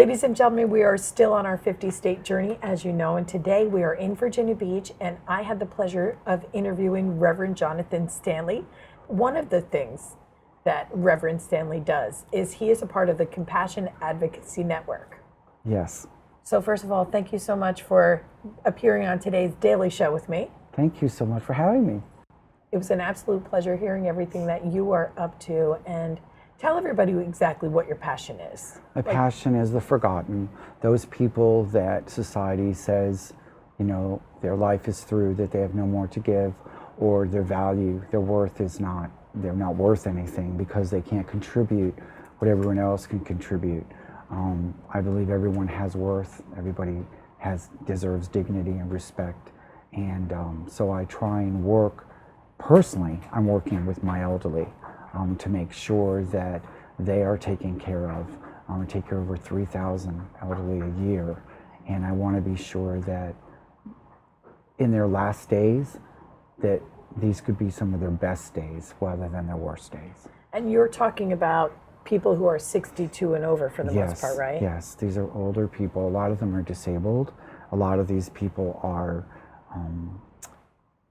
Ladies and gentlemen, we are still on our 50-state journey, as you know, and today we are in Virginia Beach, and I had the pleasure of interviewing Reverend Johnathan Stanley. One of the things that Reverend Stanley does is he is a part of the Compassion Advocacy Network. Yes. So first of all, thank you so much for appearing on today's Daily Show with me. Thank you so much for having me. It was an absolute pleasure hearing everything that you are up to, and tell everybody exactly what your passion is. My passion is the forgotten, those people that society says, you know, their life is through, that they have no more to give, or their value, their worth is not, they're not worth anything because they can't contribute what everyone else can contribute. I believe everyone has worth, everybody deserves dignity and respect, and so I try and work, personally, I'm working with my elderly to make sure that they are taken care of. I take care of over 3,000 elderly a year, and I want to be sure that in their last days, that these could be some of their best days rather than their worst days. And you're talking about people who are 62 and over for the most part, right? Yes, these are older people. A lot of them are disabled. A lot of these people are,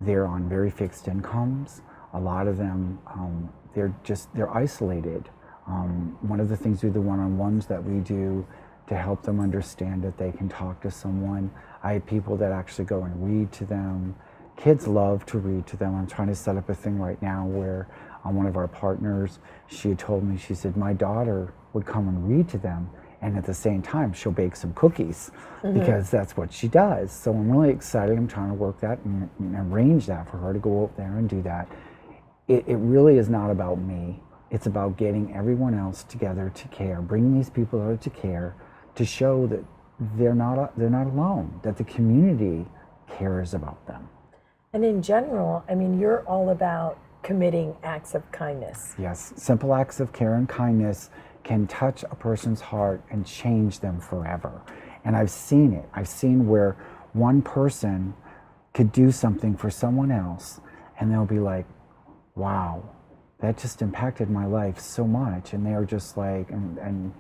they're on very fixed incomes. A lot of them, they're isolated. One of the things we do, the one-on-ones that we do to help them understand that they can talk to someone. I have people that actually go and read to them. Kids love to read to them. I'm trying to set up a thing right now where one of our partners, she had told me, she said, my daughter would come and read to them, and at the same time she'll bake some cookies because that's what she does. So I'm really excited. I'm trying to work that and arrange that for her to go out there and do that. It really is not about me. It's about getting everyone else together to care, bringing these people out to care, to show that they're not alone, that the community cares about them. And in general, I mean, you're all about committing acts of kindness. Yes, simple acts of care and kindness can touch a person's heart and change them forever. And I've seen it. I've seen where one person could do something for someone else, and they'll be like, wow, that just impacted my life so much. And they're just like, and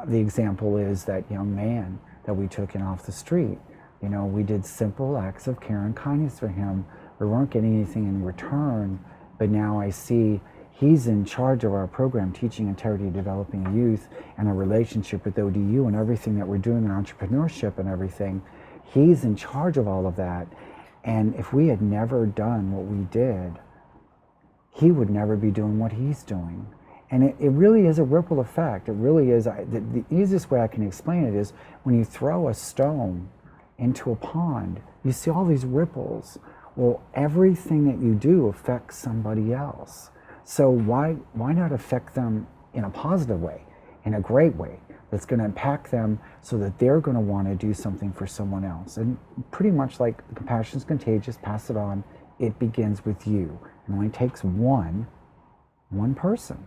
the example is that young man that we took in off the street. You know, we did simple acts of care and kindness for him. We weren't getting anything in return, but now I see he's in charge of our program, Teaching Integrity, Developing Youth, and a relationship with ODU and everything that we're doing in entrepreneurship and everything. He's in charge of all of that. And if we had never done what we did, he would never be doing what he's doing. And it really is a ripple effect. It really is. The easiest way I can explain it is when you throw a stone into a pond, you see all these ripples. Well, everything that you do affects somebody else. So why not affect them in a positive way, in a great way, that's going to impact them so that they're going to want to do something for someone else? And pretty much like compassion is contagious, pass it on, it begins with you. It only takes one person,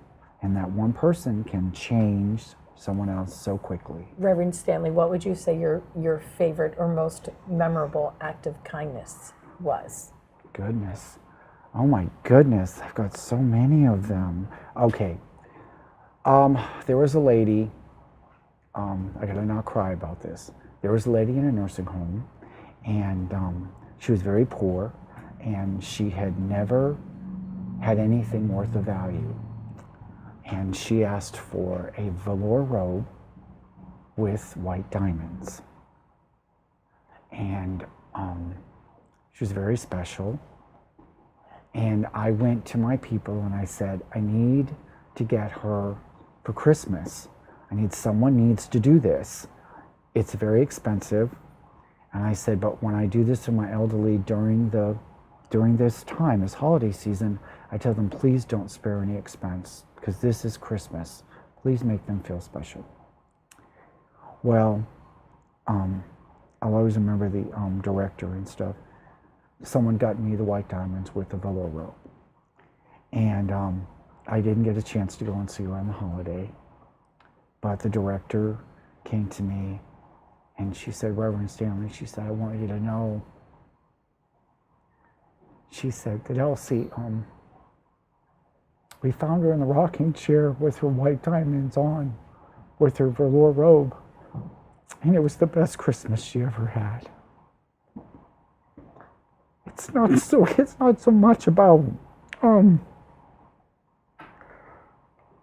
and that one person can change someone else so quickly. Reverend Stanley, what would you say your favorite or most memorable act of kindness was? Goodness. Oh my goodness, I've got so many of them. Okay. There was a lady, I gotta not cry about this. There was a lady in a nursing home, and she was very poor, and she had never had anything worth of value. And she asked for a velour robe with white diamonds. And she was very special. And I went to my people and I said, I need to get her for Christmas. Someone needs to do this. It's very expensive. And I said, but when I do this to my elderly during this time, this holiday season, I tell them, please don't spare any expense, because this is Christmas. Please make them feel special. Well, I'll always remember the director and stuff. Someone got me the white diamonds with the velour robe. And I didn't get a chance to go and see her on the holiday, but the director came to me and she said, Reverend Stanley, she said, I want you to know, she said that Elsie, we found her in the rocking chair with her white diamonds on, with her velour robe. And it was the best Christmas she ever had. It's not so much about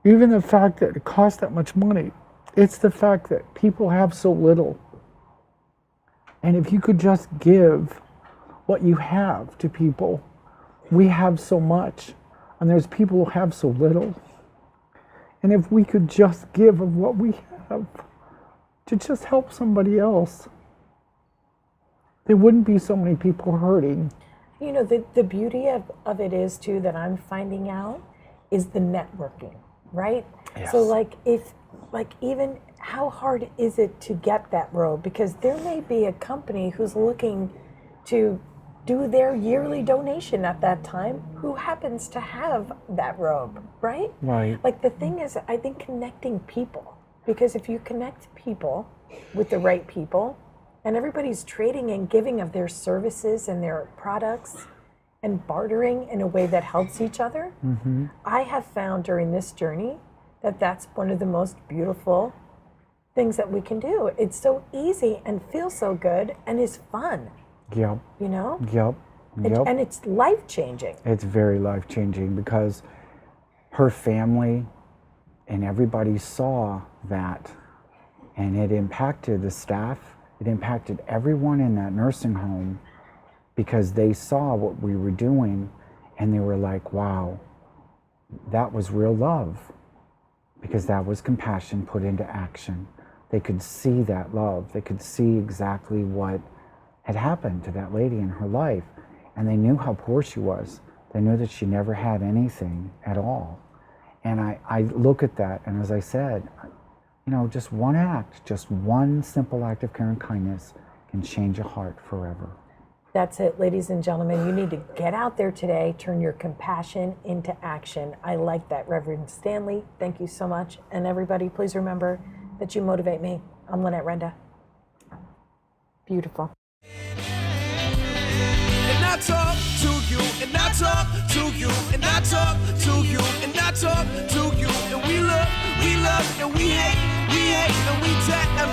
even the fact that it costs that much money. It's the fact that people have so little. And if you could just give what you have to people, we have so much, and there's people who have so little. And if we could just give of what we have to just help somebody else, there wouldn't be so many people hurting. You know, the beauty of it is, too, that I'm finding out is the networking, right? Yes. So, even how hard is it to get that robe? Because there may be a company who's looking to do their yearly donation at that time who happens to have that robe, right? Right. Like, the thing is, I think connecting people, because if you connect people with the right people, and everybody's trading and giving of their services and their products and bartering in a way that helps each other, I have found during this journey that that's one of the most beautiful things that we can do. It's so easy and feels so good and is fun. Yep. You know? Yep. And it's life-changing. It's very life-changing because her family and everybody saw that, and it impacted the staff. It impacted everyone in that nursing home because they saw what we were doing and they were like, wow, that was real love, because that was compassion put into action. They could see that love. They could see exactly what had happened to that lady in her life, and they knew how poor she was. They knew that she never had anything at all. And I look at that, and as I said, you know, just one act, just one simple act of care and kindness can change a heart forever. That's it, ladies and gentlemen. You need to get out there today, turn your compassion into action. I like that, Reverend Stanley. Thank you so much. And everybody, please remember that you motivate me. I'm Lynette Renda. Beautiful. And I talk to you, and I talk to you, and I talk to you, and I talk to you. And we love, and we hate, and we tap and